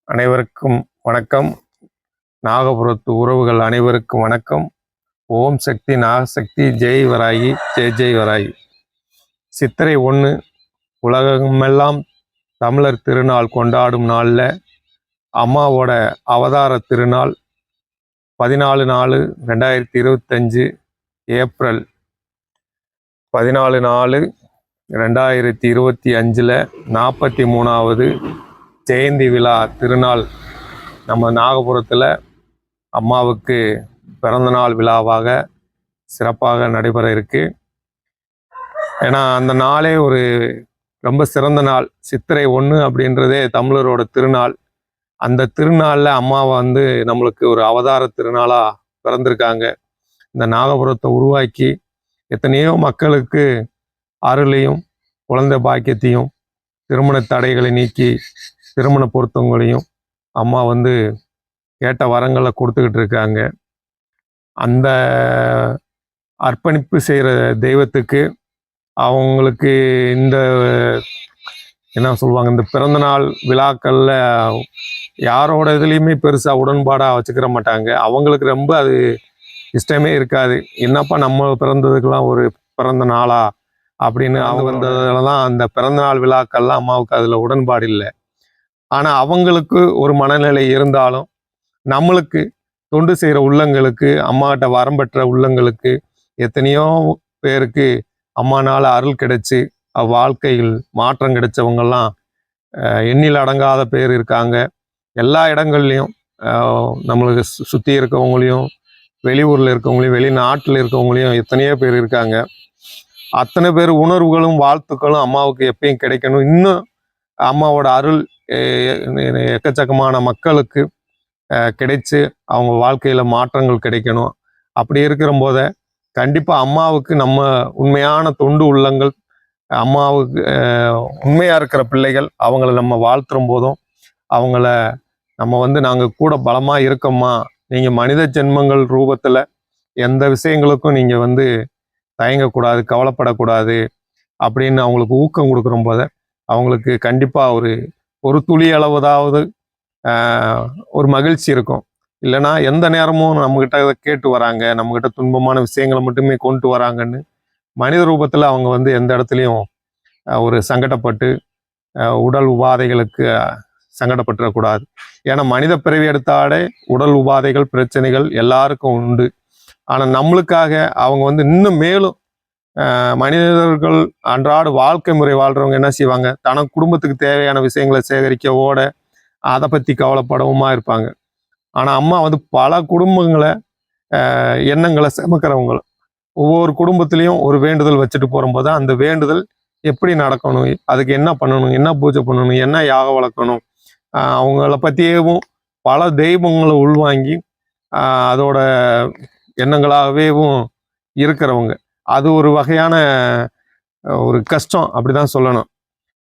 அனைவருக்கும் வணக்கம். நாகபுரத்து உறவுகள் அனைவருக்கும் வணக்கம். ஓம் சக்தி நாகசக்தி ஜெய் வராயி ஜெய் ஜெய் வராயி. சித்திரை 1 உலகமெல்லாம் தமிழர் திருநாள் கொண்டாடும் நாளில் அம்மாவோட அவதார திருநாள் 14/4/2025 ஏப்ரல் 14/4/2025 43வது ஜெயந்தி விழா திருநாள் நம்ம நாகபுரத்தில் அம்மாவுக்கு பிறந்தநாள் விழாவாக சிறப்பாக நடைபெற இருக்கு. ஏன்னா அந்த நாளே ஒரு ரொம்ப சிறந்த நாள். சித்திரை 1 அப்படின்றதே தமிழரோட திருநாள். அந்த திருநாளில் அம்மாவை நம்மளுக்கு ஒரு அவதார திருநாளாக பிறந்திருக்காங்க. இந்த நாகபுரத்தை உருவாக்கி எத்தனையோ மக்களுக்கு அருளையும் குழந்தை பாக்கியத்தையும் திருமண தடைகளை நீக்கி திருமண பொருத்தங்களையும் அம்மா கேட்ட வரங்களை கொடுத்துக்கிட்டு இருக்காங்க. அந்த அர்ப்பணிப்பு செய்கிற தெய்வத்துக்கு அவங்களுக்கு இந்த என்ன சொல்லுவாங்க, இந்த பிறந்தநாள் விழாக்களில் யாரோட இதுலேயுமே பெருசாக உடன்பாடாக வச்சுக்கிற மாட்டாங்க. அவங்களுக்கு ரொம்ப அது இஷ்டமே இருக்காது. என்னப்பா நம்ம பிறந்ததுக்கெல்லாம் ஒரு பிறந்த நாளா அப்படின்னு அவங்க வந்ததில் தான் அந்த பிறந்தநாள் விழாக்கள்லாம் அம்மாவுக்கு அதில் உடன்பாடு இல்லை. ஆனால் அவங்களுக்கு ஒரு மனநிலை இருந்தாலும் நம்மளுக்கு தொண்டு செய்கிற உள்ளங்களுக்கு, அம்மாகிட்ட வரம் பெற்ற உள்ளங்களுக்கு எத்தனையோ பேருக்கு அம்மானால் அருள் கிடைச்சி வாழ்க்கையில் மாற்றம் கிடைச்சவங்கெல்லாம் எண்ணில் அடங்காத பேர் இருக்காங்க. எல்லா இடங்கள்லையும் நம்மளுக்கு சுற்றி இருக்கவங்களையும், வெளியூரில் இருக்கவங்களையும், வெளிநாட்டில் இருக்கவங்களையும் எத்தனையோ பேர் இருக்காங்க. அத்தனை பேர் உணர்வுகளும் வாழ்த்துக்களும் அம்மாவுக்கு எப்பயும் கிடைக்கணும். இன்னும் அம்மாவோட அருள் எக்கச்சக்கமான மக்களுக்கு கிடைச்சு அவங்க வாழ்க்கையில் மாற்றங்கள் கிடைக்கணும். அப்படி இருக்கிற போத கண்டிப்பாக அம்மாவுக்கு நம்ம உண்மையான தொண்டு உள்ளங்கள், அம்மாவுக்கு உண்மையாக இருக்கிற பிள்ளைகள் அவங்கள நம்ம வாழ்த்தும் போதும் அவங்கள நம்ம நாங்கள் கூட பலமாக இருக்கோம்மா, நீங்கள் மனித ஜென்மங்கள் ரூபத்தில் எந்த விஷயங்களுக்கும் நீங்கள் தயங்கக்கூடாது, கவலைப்படக்கூடாது அப்படின்னு அவங்களுக்கு ஊக்கம் கொடுக்குற போத அவங்களுக்கு கண்டிப்பாக ஒரு துளி அளவுதாவது ஒரு மகிழ்ச்சி இருக்கும். இல்லைன்னா எந்த நேரமும் நம்மக்கிட்ட கேட்டு வராங்க, நம்மக்கிட்ட துன்பமான விஷயங்களை மட்டுமே கொண்டு வராங்கன்னு மனித ரூபத்தில் அவங்க எந்த இடத்துலையும் ஒரு சங்கடப்பட்டு உடல் உபாதைகளுக்கு சங்கடப்பட்டுறக்கூடாது. ஏன்னா மனித பிறவி எடுத்தாலே உடல் உபாதைகள் பிரச்சனைகள் எல்லாருக்கும் உண்டு. ஆனால் நம்மளுக்காக அவங்க இன்னும் மேலும் மனிதர்கள் அன்றாட வாழ்க்கை முறை வாழ்கிறவங்க என்ன செய்வாங்க, தனக்கு குடும்பத்துக்கு தேவையான விஷயங்களை சேகரிக்க ஓட அதை பற்றி கவலைப்படவுமா இருப்பாங்க. ஆனால் அம்மா பல குடும்பங்களை எண்ணங்களை சுமக்கிறவங்க. ஒவ்வொரு குடும்பத்திலையும் ஒரு வேண்டுதல் வச்சுட்டு போகும்போது அந்த வேண்டுதல் எப்படி நடக்கணும், அதுக்கு என்ன பண்ணணும், என்ன பூஜை பண்ணணும், என்ன யாக வளர்க்கணும், அவங்கள பற்றியவும் பல தெய்வங்களை உள்வாங்கி அதோட எண்ணங்களாகவேவும் இருக்கிறவங்க. அது ஒரு வகையான ஒரு கஷ்டம் அப்படிதான் சொல்லணும்.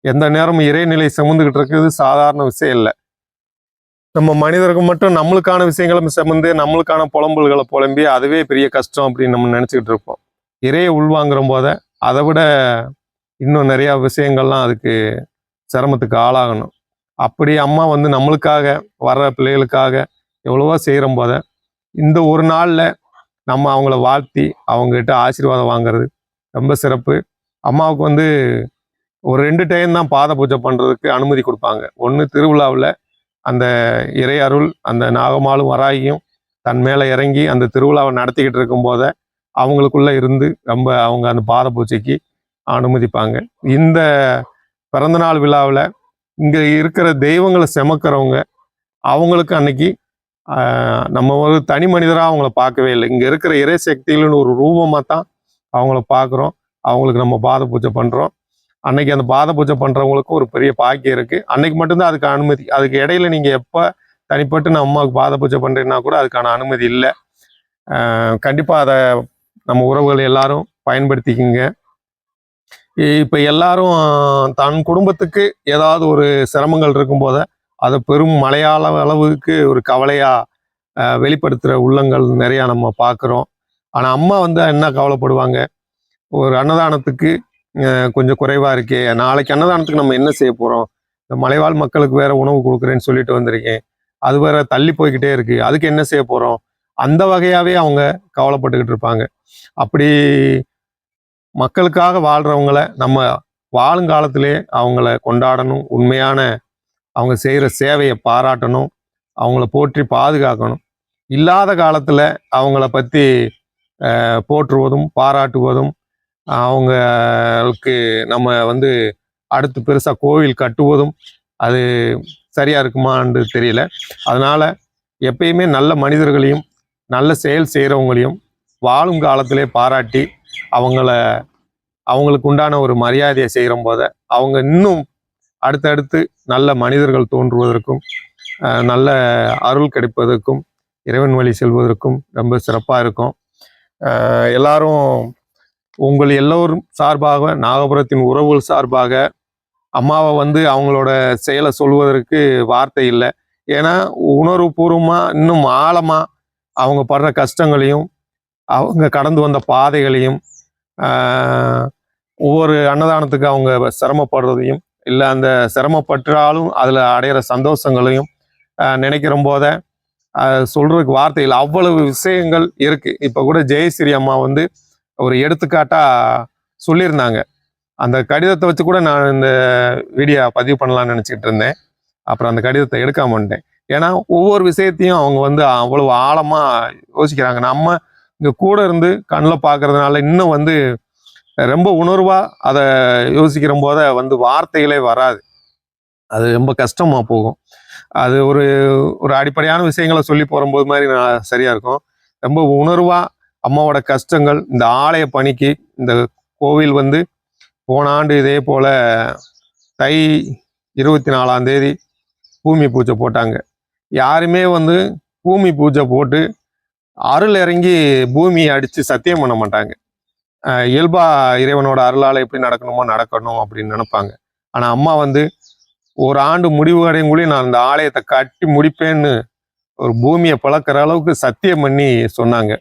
எந்த நேரமும் இறைநிலை சுமந்துக்கிட்டு இருக்கிறது சாதாரண விஷயம் இல்லை. நம்ம மனிதருக்கு மட்டும் நம்மளுக்கான விஷயங்களும் சுமந்து நம்மளுக்கான புலம்பல்களை புலம்பி அதுவே பெரிய கஷ்டம் அப்படின்னு நம்ம நினச்சிக்கிட்டு இருப்போம். இறையை உள்வாங்குற போத அதை விட இன்னும் நிறையா விஷயங்கள்லாம் அதுக்கு சிரமத்துக்கு ஆளாகணும். அப்படி அம்மா நம்மளுக்காக வர்ற பிள்ளைகளுக்காக எவ்வளவோ செய்கிற போத இந்த ஒரு நாளில் நம்ம அவங்கள வாழ்த்தி அவங்ககிட்ட ஆசீர்வாதம் வாங்கிறது ரொம்ப சிறப்பு. அம்மாவுக்கு ஒரு 2 டைம் தான் பாத பூஜை பண்ணுறதுக்கு அனுமதி கொடுப்பாங்க. ஒன்று திருவிழாவில் அந்த இறை அருள் அந்த நாகமாலும் வராகியும் தன் மேலே இறங்கி அந்த திருவிழாவை நடத்திக்கிட்டு இருக்கும் போத அவங்களுக்குள்ள இருந்து ரொம்ப அவங்க அந்த பாத பூஜைக்கு அனுமதிப்பாங்க. இந்த பிறந்தநாள் விழாவில் இங்கே இருக்கிற தெய்வங்களை சுமக்கிறவங்க அவங்களுக்கு அன்னைக்கு நம்ம ஒரு தனி மனிதராக அவங்கள பார்க்கவே இல்லை. இங்கே இருக்கிற இறை சக்திகள்னு ஒரு ரூபமாக தான் அவங்கள பார்க்குறோம். அவங்களுக்கு நம்ம பாத பூஜை பண்ணுறோம். அன்னைக்கு அந்த பாத பூஜை பண்ணுறவங்களுக்கும் ஒரு பெரிய பாக்கியம் இருக்குது. அன்னைக்கு மட்டும்தான் அதுக்கு அனுமதி. அதுக்கு இடையில நீங்கள் எப்போ தனிப்பட்டு நான் அம்மாவுக்கு பாத பூஜை பண்ணுறேன்னா கூட அதுக்கான அனுமதி இல்லை. கண்டிப்பாக அதை நம்ம உறவுகள் எல்லாரும் பயன்படுத்திக்கிங்க. இப்போ எல்லாரும் தன் குடும்பத்துக்கு ஏதாவது ஒரு சிரமங்கள் இருக்கும்போது அதை பெரும் மலையாள அளவுக்கு ஒரு கவலையாக வெளிப்படுத்துகிற உள்ளங்கள் நிறையா நம்ம பார்க்குறோம். ஆனால் அம்மா என்ன கவலைப்படுவாங்க, ஒரு அன்னதானத்துக்கு கொஞ்சம் குறைவாக இருக்கே, நாளைக்கு அன்னதானத்துக்கு நம்ம என்ன செய்ய போகிறோம், இந்த மலைவாழ் மக்களுக்கு வேற உணவு கொடுக்குறேன்னு சொல்லிட்டு வந்திருக்கேன், அது வேற தள்ளி போய்கிட்டே இருக்கு, அதுக்கு என்ன செய்ய போறோம், அந்த வகையாவே அவங்க கவலைப்பட்டுக்கிட்டு இருப்பாங்க. அப்படி மக்களுக்காக வாழ்றவங்கள நம்ம வாழுங்காலத்திலே அவங்கள கொண்டாடணும், உண்மையான அவங்க செய்கிற சேவையை பாராட்டணும், அவங்கள போற்றி பாதுகாக்கணும். இல்லாத காலத்தில் அவங்கள பற்றி போற்றுவதும் பாராட்டுவதும், அவங்களுக்கு நம்ம வந்து அடுத்து பெருசாக கோவில் கட்டுவதும் அது சரியாக இருக்குமான்னு தெரியல. அதனால் எப்பயுமே நல்ல மனிதர்களையும் நல்ல செயல் செய்கிறவங்களையும் வாழும் காலத்திலே பாராட்டி அவங்களுக்கு உண்டான ஒரு மரியாதையை செய்கிற போத அவங்க இன்னும் அடுத்தடுத்து நல்ல மனிதர்கள் தோன்றுவதற்கும் நல்ல அருள் கிடைப்பதற்கும் இறைவன் வழி செல்வதற்கும் ரொம்ப சிறப்பாக இருக்கும். எல்லாரும் உங்கள் எல்லோரும் சார்பாக, நாகபுரத்தின் உறவுகள் சார்பாக அம்மாவை வந்து அவங்களோட செயலை சொல்வதற்கு வார்த்தை இல்லை. ஏன்னா உணர்வுபூர்வமாக இன்னும் ஆழமாக அவங்க படுற கஷ்டங்களையும் அவங்க கடந்து வந்த பாதைகளையும் ஒவ்வொரு அன்னதானத்துக்கு அவங்க சிரமப்படுறதையும் இல்லை அந்த சிரமப்பட்டாலும் அதில் அடையிற சந்தோஷங்களையும் நினைக்கிற போத சொல்றதுக்கு வார்த்தை இல்லை, அவ்வளவு விஷயங்கள் இருக்கு. இப்போ கூட ஜெயஸ்ரீ அம்மா வந்து ஒரு எடுத்துக்காட்டா சொல்லியிருந்தாங்க. அந்த கடிதத்தை வச்சு கூட நான் இந்த வீடியோ பதிவு பண்ணலாம்னு நினச்சிக்கிட்டு இருந்தேன். அப்புறம் அந்த கடிதத்தை எடுக்காம வந்துட்டேன். ஏன்னா ஒவ்வொரு விஷயத்தையும் அவங்க வந்து அவ்வளவு ஆழமாக யோசிக்கிறாங்க. நம்ம இங்கே கூட இருந்து கண்ணில் பார்க்கறதுனால இன்னும் வந்து ரொம்ப உணர்வாக அதை யோசிக்கிற போத வந்து வார்த்தைகளே வராது, அது ரொம்ப கஷ்டமாக போகும். அது ஒரு ஒரு அடிப்படையான விஷயங்களை சொல்லி போகும்போது மாதிரி நான் சரியாக இருக்கும். ரொம்ப உணர்வாக அம்மாவோட கஷ்டங்கள், இந்த ஆலய பணிக்கு இந்த கோவில் வந்து போன ஆண்டு இதே போல் தை 24 பூமி பூஜை போட்டாங்க. யாருமே வந்து பூமி பூஜை போட்டு அருள் இறங்கி பூமியை அடித்து சத்தியம் பண்ண மாட்டாங்க. இயல்பா இறைவனோட அருளால் எப்படி நடக்கணுமோ நடக்கணும் அப்படின்னு நினைப்பாங்க. ஆனால் அம்மா வந்து ஒரு ஆண்டு முடிவு அடையங்குள்ளே நான் இந்த ஆலயத்தை கட்டி முடிப்பேன்னு ஒரு பூமியை பழக்கிற அளவுக்கு சத்தியம் பண்ணி சொன்னாங்க.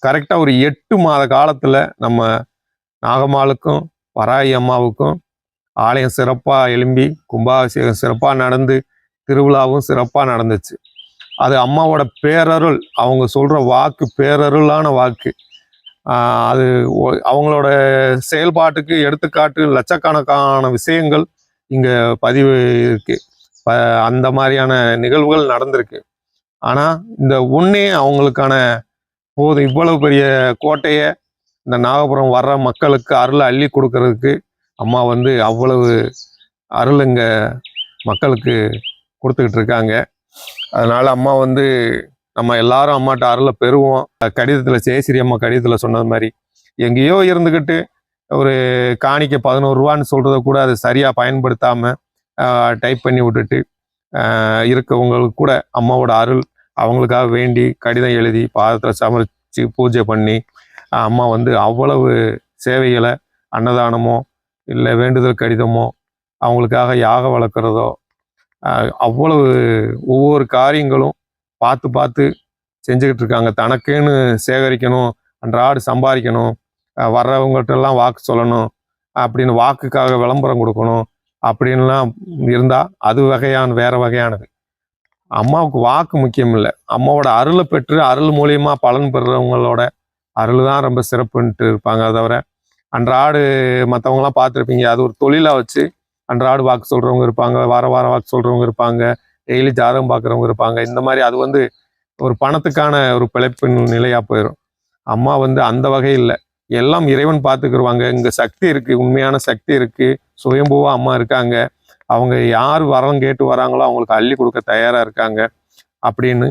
கரெக்டாக ஒரு 8 மாத காலத்தில் நம்ம நாகம்மாளுக்கும் வராயி அம்மாவுக்கும் ஆலயம் சிறப்பாக எழும்பி கும்பாபிஷேகம் சிறப்பாக நடந்து திருவிழாவும் சிறப்பாக நடந்துச்சு. அது அம்மாவோட பேரருள், அவங்க சொல்கிற வாக்கு பேரருளான வாக்கு. அது அவங்களோட செயல்பாட்டுக்கு எடுத்துக்காட்டு லட்சக்கணக்கான விஷயங்கள் இங்கே பதிவு இருக்கு. அந்த மாதிரியான நிகழ்வுகள் நடந்திருக்கு. ஆனால் இந்த ஒன்றே அவங்களுக்கான போது இவ்வளவு பெரிய கோட்டையை இந்த நாகபுரம் வர்ற மக்களுக்கு அருளை அள்ளி கொடுக்கறதுக்கு அம்மா வந்து அவ்வளவு அருள் இங்கே மக்களுக்கு கொடுத்துக்கிட்டு இருக்காங்க. அதனால அம்மா வந்து நம்ம எல்லாரும் அம்மாட்ட அருளை பெறுவோம். கடிதத்தில் ஜெயஸ்ரீ அம்மா கடிதத்தில் சொன்னது மாதிரி எங்கேயோ இருந்துக்கிட்டு ஒரு காணிக்கை 11 ரூபான்னு சொல்கிறத கூட அதை சரியாக பயன்படுத்தாமல் டைப் பண்ணி விட்டுட்டு இருக்கவங்களுக்கு கூட அம்மாவோட அருள் அவங்களுக்காக வேண்டி கடிதம் எழுதி பாதத்தில் சமரித்து பூஜை பண்ணி அம்மா வந்து அவ்வளவு சேவைகளை அன்னதானமோ இல்லை வேண்டுதல் கடிதமோ அவங்களுக்காக யாக வளர்க்குறதோ அவ்வளவு ஒவ்வொரு காரியங்களும் பார்த்து பார்த்து செஞ்சுக்கிட்டு இருக்காங்க. தனக்குன்னு சேகரிக்கணும், அன்றாடு சம்பாதிக்கணும், வர்றவங்கள்ட்டெல்லாம் வாக்கு சொல்லணும் அப்படின்னு வாக்குக்காக விளம்பரம் கொடுக்கணும் அப்படின்லாம் இருந்தால் அது வேற வகையானது. அம்மாவுக்கு வாக்கு முக்கியம் இல்லை, அம்மாவோட அருளை பெற்று அருள் மூலியமாக பலன் பெறுறவங்களோட அருள் தான் ரொம்ப சிறப்புன்ட்டு இருப்பாங்க. அதை தவிர அன்றாடு மற்றவங்களாம் பார்த்துருப்பீங்க, அது ஒரு தொழிலாக வச்சு அன்றாடு வாக்கு சொல்கிறவங்க இருப்பாங்க, வார வாக்கு சொல்கிறவங்க இருப்பாங்க, டெய்லி ஜாதகம் பார்க்குறவங்க இருப்பாங்க. இந்த மாதிரி அது வந்து ஒரு பணத்துக்கான ஒரு பிழைப்பின் நிலையாக போயிடும். அம்மா வந்து அந்த வகை இல்லை, எல்லாம் இறைவன் பார்த்துக்குருவாங்க. இங்கே சக்தி இருக்குது, உண்மையான சக்தி இருக்குது, சுயம்புவாக அம்மா இருக்காங்க. அவங்க யார் வரம் கேட்டு வராங்களோ அவங்களுக்கு அள்ளி கொடுக்க தயாராக இருக்காங்க அப்படின்னு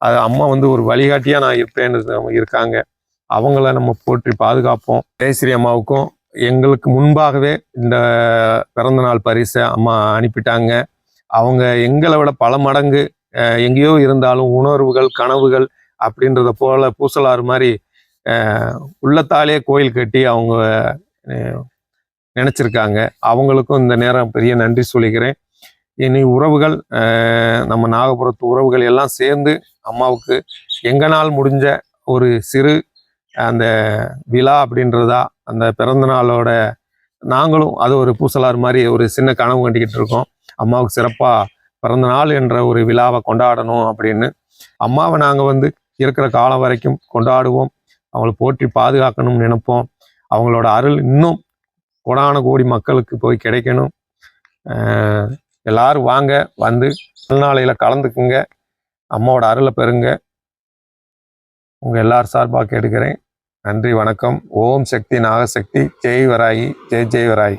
அது அம்மா வந்து ஒரு வழிகாட்டியாக நான் இருப்பேன்னு இருக்காங்க. அவங்கள நம்ம போற்றி பாதுகாப்போம். ஜெயஸ்ரீ அம்மாவுக்கும் எங்களுக்கு முன்பாகவே இந்த பிறந்தநாள் பரிசை அம்மா அனுப்பிட்டாங்க. அவங்க எங்களை விட பல மடங்கு எங்கேயோ இருந்தாலும் உணர்வுகள் கனவுகள் அப்படின்றத போல பூசலாறு மாதிரி உள்ளத்தாலே கோயில் கட்டி அவங்க நினச்சிருக்காங்க. அவங்களுக்கும் இந்த நேரம் பெரிய நன்றி சொல்லிக்கிறேன். இனி உறவுகள், நம்ம நாகபுரத்து உறவுகள் எல்லாம் சேர்ந்து அம்மாவுக்கு எங்கனால் முடிஞ்ச ஒரு சிறு அந்த விழா அப்படின்றதா அந்த பிறந்த நாளோட நாங்களும் அது ஒரு பூசலார் மாதிரி ஒரு சின்ன கனவு கண்டிக்கிட்டு இருக்கோம். அம்மாவுக்கு சிறப்பாக பிறந்த நாள் என்ற ஒரு விழாவை கொண்டாடணும் அப்படின்னு அம்மாவை நாங்கள் இருக்கிற காலம் வரைக்கும் கொண்டாடுவோம். அவங்கள போற்றி பாதுகாக்கணும்னு நினைப்போம். அவங்களோட அருள் இன்னும் கோடான கோடி மக்களுக்கு போய் கிடைக்கணும். எல்லாரும் வாங்க, திருநாளையில் கலந்துக்குங்க, அம்மாவோட அருளை பெறுங்க. உங்கள் எல்லார் சார்பாக கேட்டுக்கிறேன். நன்றி, வணக்கம். ஓம் சக்தி நாகசக்தி, ஜெய் வராயி, ஜெய் ஜெய் வராயி.